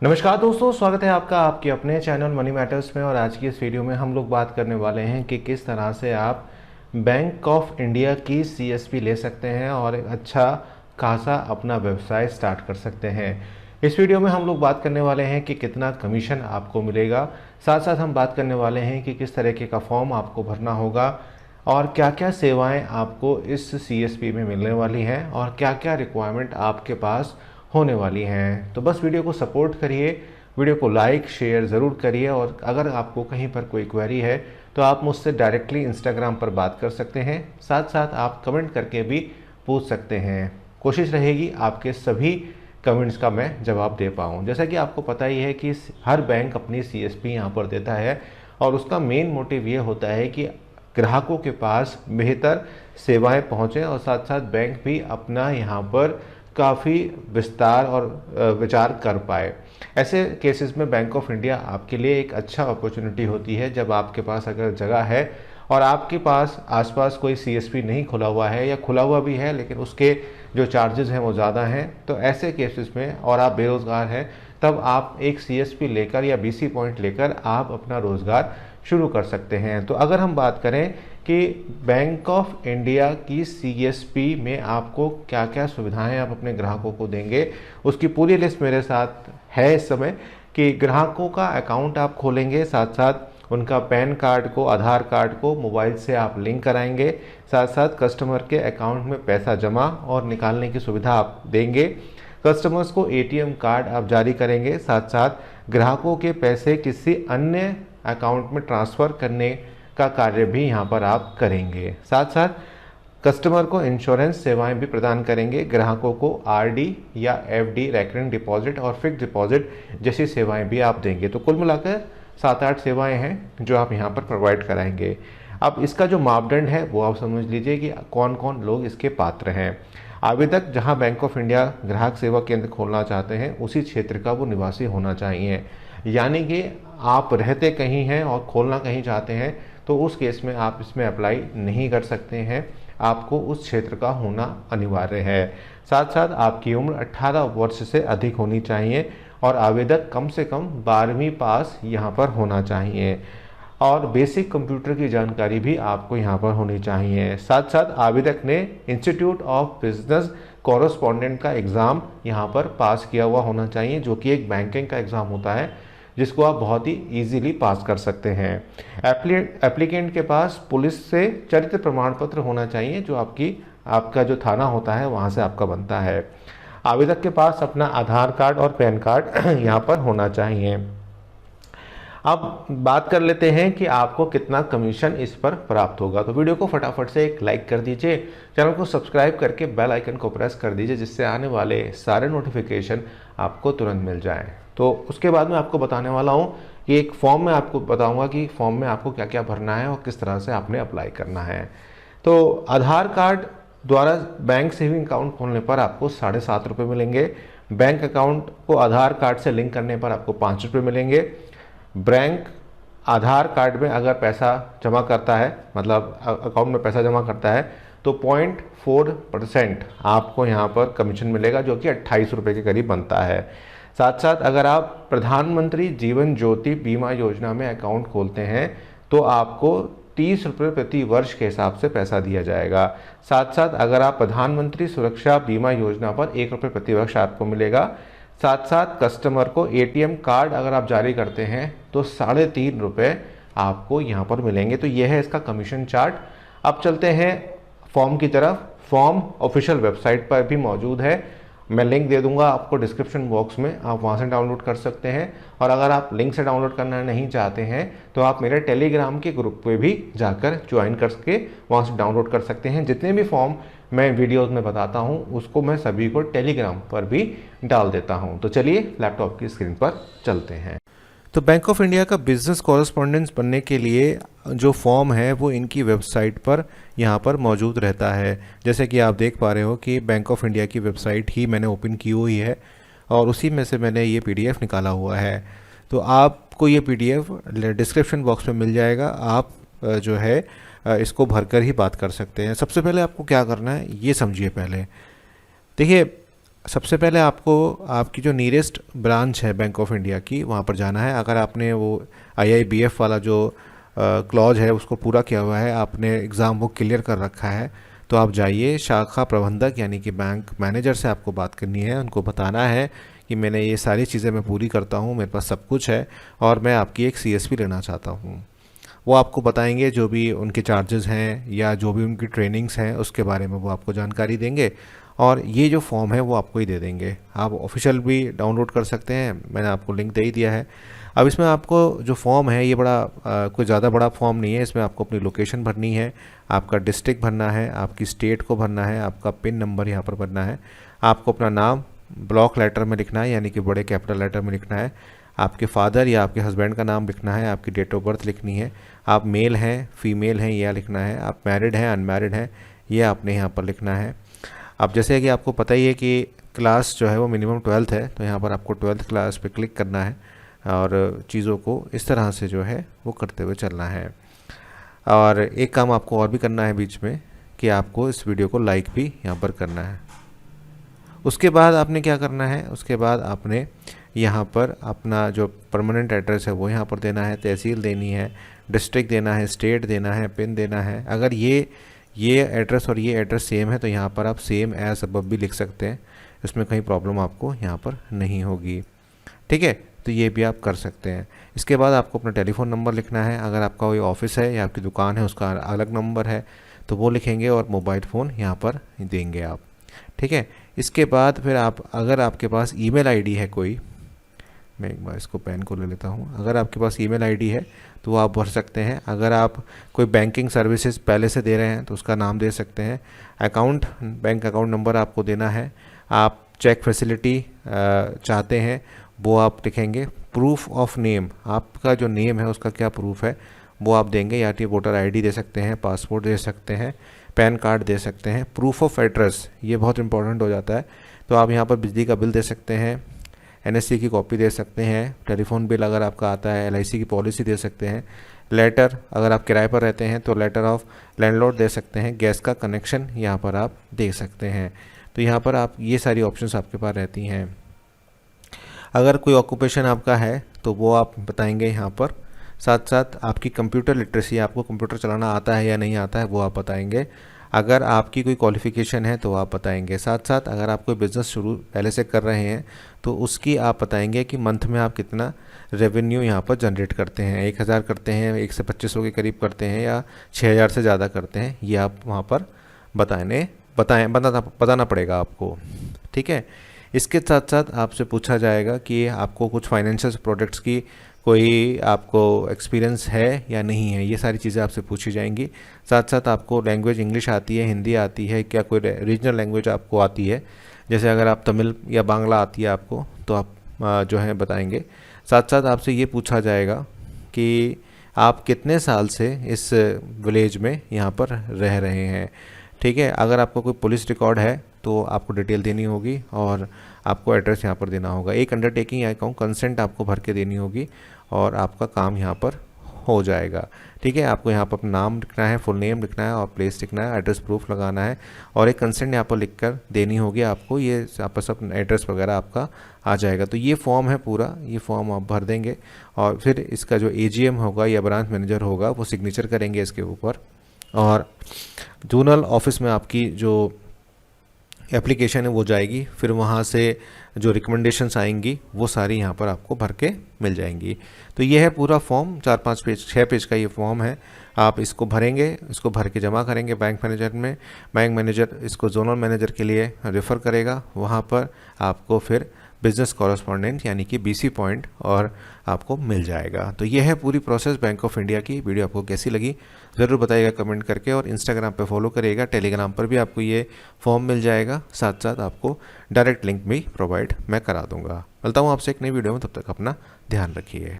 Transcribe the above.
नमस्कार दोस्तों, स्वागत है आपका आपके अपने चैनल मनी मैटर्स में। और आज की इस वीडियो में हम लोग बात करने वाले हैं कि किस तरह से आप बैंक ऑफ इंडिया की सीएसपी ले सकते हैं और एक अच्छा खासा अपना व्यवसाय स्टार्ट कर सकते हैं। इस वीडियो में हम लोग बात करने वाले हैं कि कितना कमीशन आपको मिलेगा, साथ साथ हम बात करने वाले हैं कि किस तरीके का फॉर्म आपको भरना होगा और क्या क्या सेवाएं आपको इस सीएसपी में मिलने वाली हैं और क्या क्या रिक्वायरमेंट आपके पास होने वाली हैं। तो बस वीडियो को सपोर्ट करिए, वीडियो को लाइक शेयर ज़रूर करिए। और अगर आपको कहीं पर कोई क्वेरी है तो आप मुझसे डायरेक्टली इंस्टाग्राम पर बात कर सकते हैं, साथ साथ आप कमेंट करके भी पूछ सकते हैं। कोशिश रहेगी आपके सभी कमेंट्स का मैं जवाब दे पाऊँ। जैसा कि आपको पता ही है कि हर बैंक अपनी सीएसपी यहाँ पर देता है और उसका मेन मोटिव ये होता है कि ग्राहकों के पास बेहतर सेवाएं पहुँचें और साथ साथ बैंक भी अपना यहाँ पर काफ़ी विस्तार और विचार कर पाए। ऐसे केसेस में बैंक ऑफ इंडिया आपके लिए एक अच्छा अपॉर्चुनिटी होती है जब आपके पास अगर जगह है और आपके पास आसपास कोई सीएसपी नहीं खुला हुआ है या खुला हुआ भी है लेकिन उसके जो चार्जेस हैं वो ज़्यादा हैं। तो ऐसे केसेस में और आप बेरोज़गार हैं तब आप एक सीएसपी लेकर या बीसी पॉइंट लेकर आप अपना रोज़गार शुरू कर सकते हैं। तो अगर हम बात करें कि बैंक ऑफ इंडिया की सीएसपी में आपको क्या क्या सुविधाएं आप अपने ग्राहकों को देंगे, उसकी पूरी लिस्ट मेरे साथ है इस समय। कि ग्राहकों का अकाउंट आप खोलेंगे, साथ साथ उनका पैन कार्ड को, आधार कार्ड को मोबाइल से आप लिंक कराएंगे, साथ साथ कस्टमर के अकाउंट में पैसा जमा और निकालने की सुविधा आप देंगे। कस्टमर्स को एटीएम कार्ड आप जारी करेंगे, साथ साथ ग्राहकों के पैसे किसी अन्य अकाउंट में ट्रांसफ़र करने का कार्य भी यहाँ पर आप करेंगे। साथ साथ कस्टमर को इंश्योरेंस सेवाएं भी प्रदान करेंगे, ग्राहकों को आरडी या एफडी रेकरिंग डिपॉजिट और फिक्स डिपॉजिट जैसी सेवाएं भी आप देंगे। तो कुल मिलाकर 7-8 सेवाएं हैं जो आप यहाँ पर प्रोवाइड कराएंगे। अब इसका जो मापदंड है वो आप समझ लीजिए कि कौन कौन लोग इसके पात्र हैं। आवेदक जहाँ बैंक ऑफ इंडिया ग्राहक सेवा केंद्र खोलना चाहते हैं उसी क्षेत्र का वो निवासी होना चाहिए। यानी कि आप रहते कहीं हैं और खोलना कहीं चाहते हैं तो उस केस में आप इसमें अप्लाई नहीं कर सकते हैं, आपको उस क्षेत्र का होना अनिवार्य है। साथ साथ आपकी उम्र 18 वर्ष से अधिक होनी चाहिए और आवेदक कम से कम 12वीं पास यहाँ पर होना चाहिए और बेसिक कंप्यूटर की जानकारी भी आपको यहाँ पर होनी चाहिए। साथ साथ आवेदक ने इंस्टीट्यूट ऑफ बिजनेस कॉरेस्पॉन्डेंट का एग्ज़ाम यहाँ पर पास किया हुआ होना चाहिए, जो कि एक बैंकिंग का एग्ज़ाम होता है जिसको आप बहुत ही इजीली पास कर सकते हैं। एप्लीकेंट के पास पुलिस से चरित्र प्रमाण पत्र होना चाहिए, जो आपका जो थाना होता है वहाँ से आपका बनता है। आवेदक के पास अपना आधार कार्ड और पैन कार्ड यहाँ पर होना चाहिए। अब बात कर लेते हैं कि आपको कितना कमीशन इस पर प्राप्त होगा। तो वीडियो को फटाफट से एक लाइक कर दीजिए, चैनल को सब्सक्राइब करके बेल आइकन को प्रेस कर दीजिए, जिससे आने वाले सारे नोटिफिकेशन आपको तुरंत मिल जाएं। तो उसके बाद मैं आपको बताने वाला हूं कि एक फॉर्म में आपको बताऊंगा कि फॉर्म में आपको क्या क्या भरना है और किस तरह से आपने अप्लाई करना है। तो आधार कार्ड द्वारा बैंक सेविंग अकाउंट खोलने पर आपको 7.5 रुपये मिलेंगे। बैंक अकाउंट को आधार कार्ड से लिंक करने पर आपको 5 रुपये मिलेंगे। बैंक आधार कार्ड में अगर पैसा जमा करता है, मतलब अकाउंट में पैसा जमा करता है, तो 0.4% आपको यहाँ पर कमीशन मिलेगा, जो कि 28 रुपये के करीब बनता है। साथ साथ अगर आप प्रधानमंत्री जीवन ज्योति बीमा योजना में अकाउंट खोलते हैं तो आपको 30 रुपये प्रति वर्ष के हिसाब से पैसा दिया जाएगा। साथ साथ अगर आप प्रधानमंत्री सुरक्षा बीमा योजना पर 1 रुपये प्रति वर्ष आपको मिलेगा। साथ साथ कस्टमर को एटीएम कार्ड अगर आप जारी करते हैं तो 3.5 रुपये आपको यहाँ पर मिलेंगे। तो यह है इसका कमीशन चार्ट। अब चलते हैं फॉर्म की तरफ। फॉर्म ऑफिशियल वेबसाइट पर भी मौजूद है, मैं लिंक दे दूंगा आपको डिस्क्रिप्शन बॉक्स में, आप वहां से डाउनलोड कर सकते हैं। और अगर आप लिंक से डाउनलोड करना नहीं चाहते हैं तो आप मेरे टेलीग्राम के ग्रुप पे भी जाकर ज्वाइन करके वहां से डाउनलोड कर सकते हैं। जितने भी फॉर्म मैं वीडियोस में बताता हूं उसको मैं सभी को टेलीग्राम पर भी डाल देता हूं। तो चलिए लैपटॉप की स्क्रीन पर चलते हैं। तो बैंक ऑफ इंडिया का बिजनेस कॉरेस्पॉन्डेंस बनने के लिए जो फॉर्म है वो इनकी वेबसाइट पर यहाँ पर मौजूद रहता है। जैसे कि आप देख पा रहे हो कि बैंक ऑफ इंडिया की वेबसाइट ही मैंने ओपन की हुई है और उसी में से मैंने ये पीडीएफ निकाला हुआ है। तो आपको ये पीडीएफ डिस्क्रिप्शन बॉक्स में मिल जाएगा, आप जो है इसको भरकर ही बात कर सकते हैं। सबसे पहले आपको क्या करना है ये समझिए। पहले देखिए, सबसे पहले आपको आपकी जो नियरेस्ट ब्रांच है बैंक ऑफ इंडिया की, वहाँ पर जाना है। अगर आपने वो IIBF वाला जो क्लॉज है उसको पूरा किया हुआ है, आपने एग्ज़ाम वो क्लियर कर रखा है, तो आप जाइए शाखा प्रबंधक यानी कि बैंक मैनेजर से आपको बात करनी है। उनको बताना है कि मैंने ये सारी चीज़ें मैं पूरी करता हूँ, मेरे पास सब कुछ है और मैं आपकी एक CSP लेना चाहता हूँ। वो आपको बताएंगे जो भी उनके चार्जेस हैं या जो भी उनकी ट्रेनिंग्स हैं उसके बारे में वो आपको जानकारी देंगे, और ये जो फॉर्म है वो आपको ही दे देंगे। आप ऑफिशियल भी डाउनलोड कर सकते हैं, मैंने आपको लिंक दे ही दिया है। अब इसमें आपको जो फॉर्म है ये बड़ा कोई ज़्यादा बड़ा फॉर्म नहीं है। इसमें आपको अपनी लोकेशन भरनी है, आपका डिस्ट्रिक्ट भरना है, आपकी स्टेट को भरना है, आपका पिन नंबर यहाँ पर भरना है, आपको अपना नाम ब्लॉक लेटर में लिखना है यानी कि बड़े कैपिटल लेटर में लिखना है, आपके फादर या आपके हस्बैंड का नाम लिखना है, आपकी डेट ऑफ बर्थ लिखनी है, आप मेल हैं फीमेल हैं यह लिखना है, आप मैरिड हैं अनमैरिड हैं ये आपने यहाँ पर लिखना है। अब जैसे कि आपको पता ही है कि क्लास जो है वो मिनिमम 12th है, तो यहाँ पर आपको 12th क्लास पे क्लिक करना है और चीज़ों को इस तरह से जो है वो करते हुए चलना है। और एक काम आपको और भी करना है बीच में कि आपको इस वीडियो को लाइक भी यहाँ पर करना है। उसके बाद आपने क्या करना है, उसके बाद आपने यहाँ पर अपना जो परमानेंट एड्रेस है वो यहाँ पर देना है, तहसील देनी है, डिस्ट्रिक्ट देना है, स्टेट देना है, पिन देना है। अगर ये एड्रेस और ये एड्रेस सेम है तो यहाँ पर आप सेम एज अबव भी लिख सकते हैं, इसमें कहीं प्रॉब्लम आपको यहाँ पर नहीं होगी। ठीक है, तो ये भी आप कर सकते हैं। इसके बाद आपको अपना टेलीफ़ोन नंबर लिखना है, अगर आपका कोई ऑफिस है या आपकी दुकान है उसका अलग नंबर है तो वो लिखेंगे और मोबाइल फ़ोन यहाँ पर देंगे आप। ठीक है, इसके बाद फिर आप अगर आपके पास ईमेल आईडी है कोई, मैं एक बार इसको पेन को ले लेता हूँ, अगर आपके पास ईमेल आईडी है तो वो आप भर सकते हैं। अगर आप कोई बैंकिंग सर्विसेज पहले से दे रहे हैं तो उसका नाम दे सकते हैं। अकाउंट बैंक अकाउंट नंबर आपको देना है। आप चेक फैसिलिटी चाहते हैं वो आप लिखेंगे। प्रूफ ऑफ नेम, आपका जो नेम है उसका क्या प्रूफ है वो आप देंगे, या तो वोटर ID दे सकते हैं, पासपोर्ट दे सकते हैं, पैन कार्ड दे सकते हैं। प्रूफ ऑफ एड्रेस ये बहुत इंपॉर्टेंट हो जाता है, तो आप यहाँ पर बिजली का बिल दे सकते हैं, NSC की कॉपी दे सकते हैं, टेलीफोन बिल अगर आपका आता है, LIC की पॉलिसी दे सकते हैं, लेटर अगर आप किराए पर रहते हैं तो लेटर ऑफ लैंडलॉर्ड दे सकते हैं, गैस का कनेक्शन यहाँ पर आप दे सकते हैं। तो यहाँ पर आप ये सारी ऑप्शंस आपके पास रहती हैं। अगर कोई ऑक्यूपेशन आपका है तो वो आप बताएंगे यहाँ पर। साथ साथ आपकी कंप्यूटर लिटरेसी, आपको कंप्यूटर चलाना आता है या नहीं आता है वो आप बताएंगे। अगर आपकी कोई क्वालिफ़िकेशन है तो आप बताएंगे। साथ साथ अगर आप कोई बिज़नेस शुरू पहले से कर रहे हैं तो उसकी आप बताएंगे कि मंथ में आप कितना रेवेन्यू यहाँ पर जनरेट करते हैं, 1000 करते हैं, 1 से 2500 के करीब करते हैं या 6000 से ज़्यादा करते हैं, ये आप वहाँ पर बताना पड़ेगा आपको। ठीक है, इसके साथ साथ आपसे पूछा जाएगा कि आपको कुछ फाइनेंशियल प्रोडक्ट्स की कोई आपको एक्सपीरियंस है या नहीं है, ये सारी चीज़ें आपसे पूछी जाएंगी। साथ साथ आपको लैंग्वेज इंग्लिश आती है, हिंदी आती है, क्या कोई रीजनल लैंग्वेज आपको आती है, जैसे अगर आप तमिल या बांग्ला आती है आपको तो आप जो है बताएंगे। साथ साथ आपसे ये पूछा जाएगा कि आप कितने साल से इस विलेज में यहाँ पर रह रहे हैं। ठीक है, अगर आपको कोई पुलिस रिकॉर्ड है तो आपको डिटेल देनी होगी और आपको एड्रेस यहाँ पर देना होगा। एक अंडरटेकिंग या कहूँ कंसेंट आपको भर के देनी होगी और आपका काम यहाँ पर हो जाएगा। ठीक है, आपको यहाँ पर अपना नाम लिखना है, फुल नेम लिखना है और प्लेस लिखना है, एड्रेस प्रूफ लगाना है और एक कंसेंट यहाँ पर लिखकर देनी होगी आपको। ये आपका सब एड्रेस वगैरह आपका आ जाएगा। तो ये फॉर्म है पूरा, ये फॉर्म आप भर देंगे और फिर इसका जो AGM होगा या ब्रांच मैनेजर होगा वो सिग्नेचर करेंगे इसके ऊपर, और जोनल ऑफिस में आपकी जो एप्लीकेशन है वो जाएगी। फिर वहाँ से जो रिकमेंडेशंस आएंगी वो सारी यहाँ पर आपको भर के मिल जाएंगी। तो ये है पूरा फॉर्म, 4-5 पेज 6 पेज का ये फॉर्म है। आप इसको भरेंगे, इसको भर के जमा करेंगे बैंक मैनेजर में। बैंक मैनेजर इसको जोनल मैनेजर के लिए रेफ़र करेगा, वहाँ पर आपको फिर बिज़नेस कॉरेस्पॉन्डेंट यानी कि BC पॉइंट और आपको मिल जाएगा। तो ये है पूरी प्रोसेस बैंक ऑफ इंडिया की। वीडियो आपको कैसी लगी ज़रूर बताइएगा कमेंट करके, और इंस्टाग्राम पे फॉलो करिएगा, टेलीग्राम पर भी आपको ये फॉर्म मिल जाएगा। साथ साथ आपको डायरेक्ट लिंक भी प्रोवाइड मैं करा दूंगा। मिलता हूँ आपसे एक नई वीडियो में, तब तक अपना ध्यान रखिए।